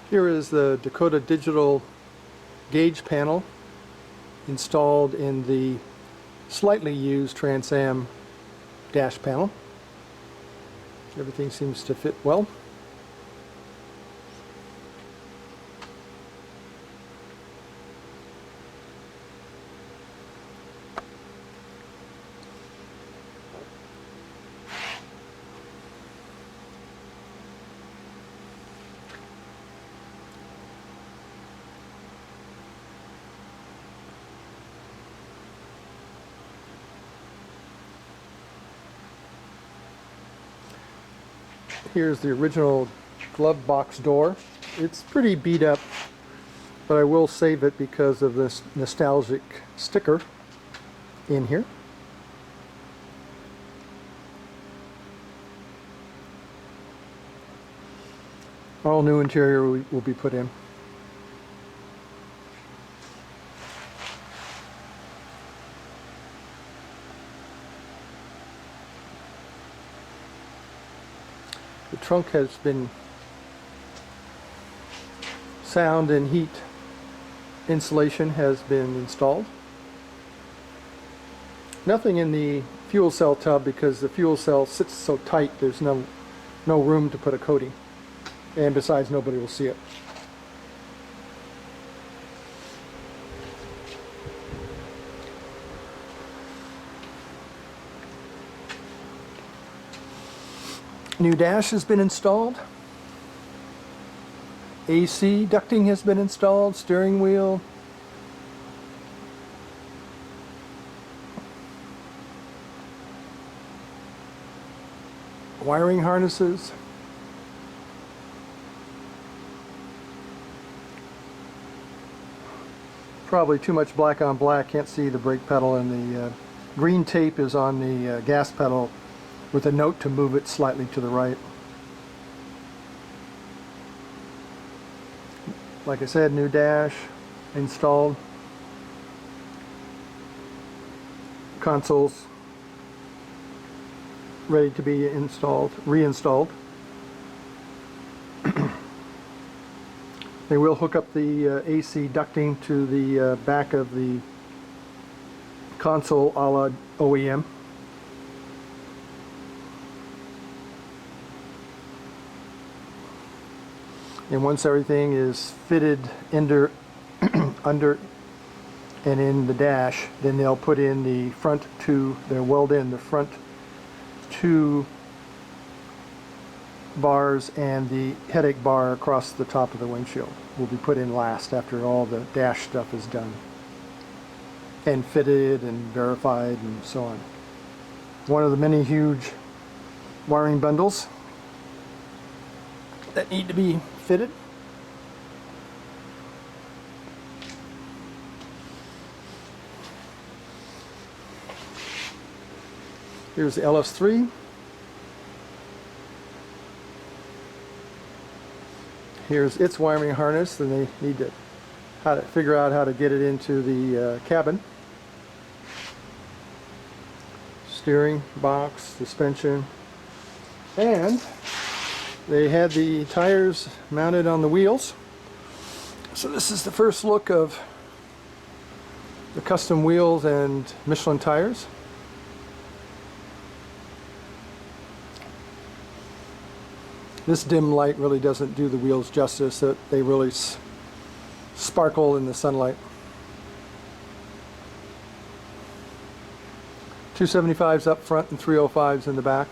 Here is the Dakota Digital gauge panel installed in the slightly used TransAm dash panel. Everything seems to fit well. Here's the original glove box door. It's pretty beat up, but I will save it because of this nostalgic sticker in here. All new interior will be put in. The trunk has been sound and heat insulation has been installed. Nothing in the fuel cell tub because the fuel cell sits so tight there's no room to put a coating, and besides nobody will see it. New dash has been installed. AC ducting has been installed. Steering wheel. Wiring harnesses. Probably too much black on black. Can't see the brake pedal, and the green tape is on the gas pedal with a note to move it slightly to the right. Like I said, new dash installed. Consoles ready to be reinstalled. They will hook up the AC ducting to the back of the console a la OEM. And once everything is fitted under and in the dash, then they'll put in the front two, they'll weld in the front two bars, and the headache bar across the top of the windshield will be put in last after all the dash stuff is done and fitted and verified and so on. One of the many huge wiring bundles that need to be fitted. Here's the LS3. Here's its wiring harness, and they need to figure out how to get it into the cabin. Steering box, suspension, and they had the tires mounted on the wheels. So this is the first look of the custom wheels and Michelin tires. This dim light really doesn't do the wheels justice. They really sparkle in the sunlight. 275s up front and 305s in the back.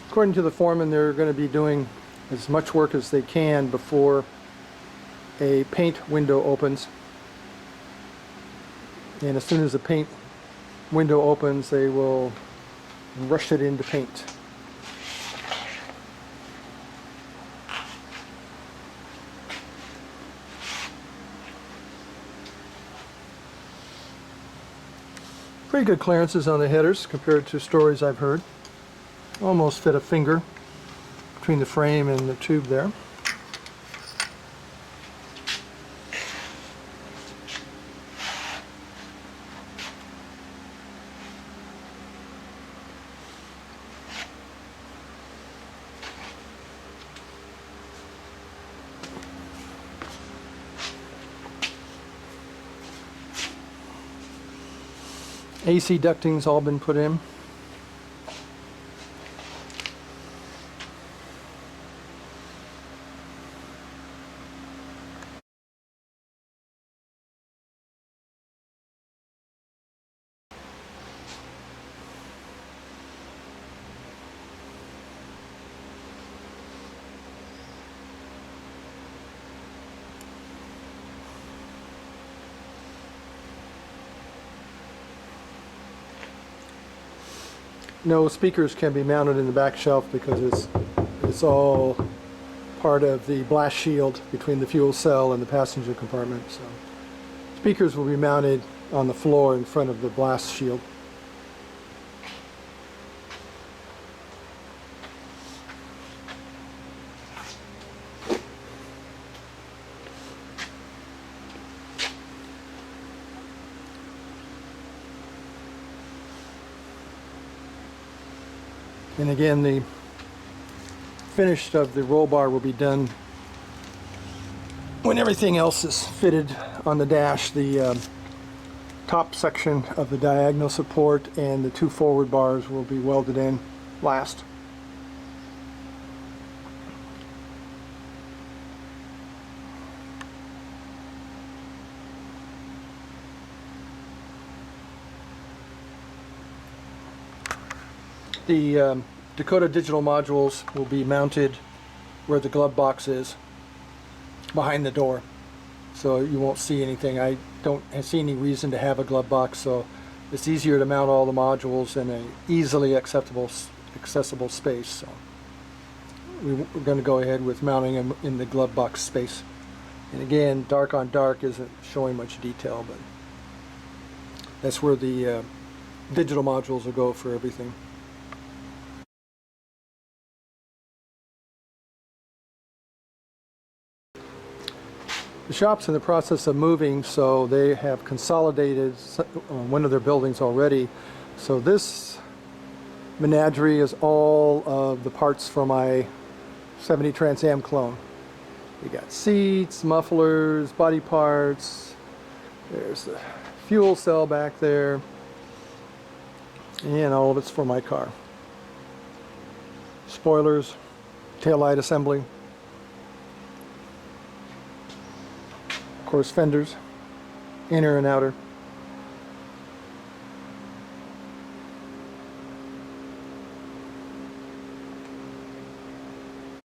According to the foreman, they're going to be doing as much work as they can before a paint window opens. And as soon as the paint window opens, they will rush it into paint. Pretty good clearances on the headers compared to stories I've heard. Almost fit a finger between the frame and the tube there. AC ducting's all been put in. No speakers can be mounted in the back shelf because it's all part of the blast shield between the fuel cell and the passenger compartment. So speakers will be mounted on the floor in front of the blast shield. And again, the finish of the roll bar will be done when everything else is fitted on the dash. The top section of the diagonal support and the 2 forward bars will be welded in last. The Dakota Digital modules will be mounted where the glove box is, behind the door, so you won't see anything. I don't see any reason to have a glove box, so it's easier to mount all the modules in an easily accessible space. So we're going to go ahead with mounting them in the glove box space. And again, dark on dark isn't showing much detail, but that's where the digital modules will go for everything. The shop's in the process of moving, so they have consolidated one of their buildings already. So this menagerie is all of the parts for my 70 TransAm Clone. We got seats, mufflers, body parts. There's the fuel cell back there. And all of it's for my car. Spoilers, taillight assembly. Of course, fenders, inner and outer.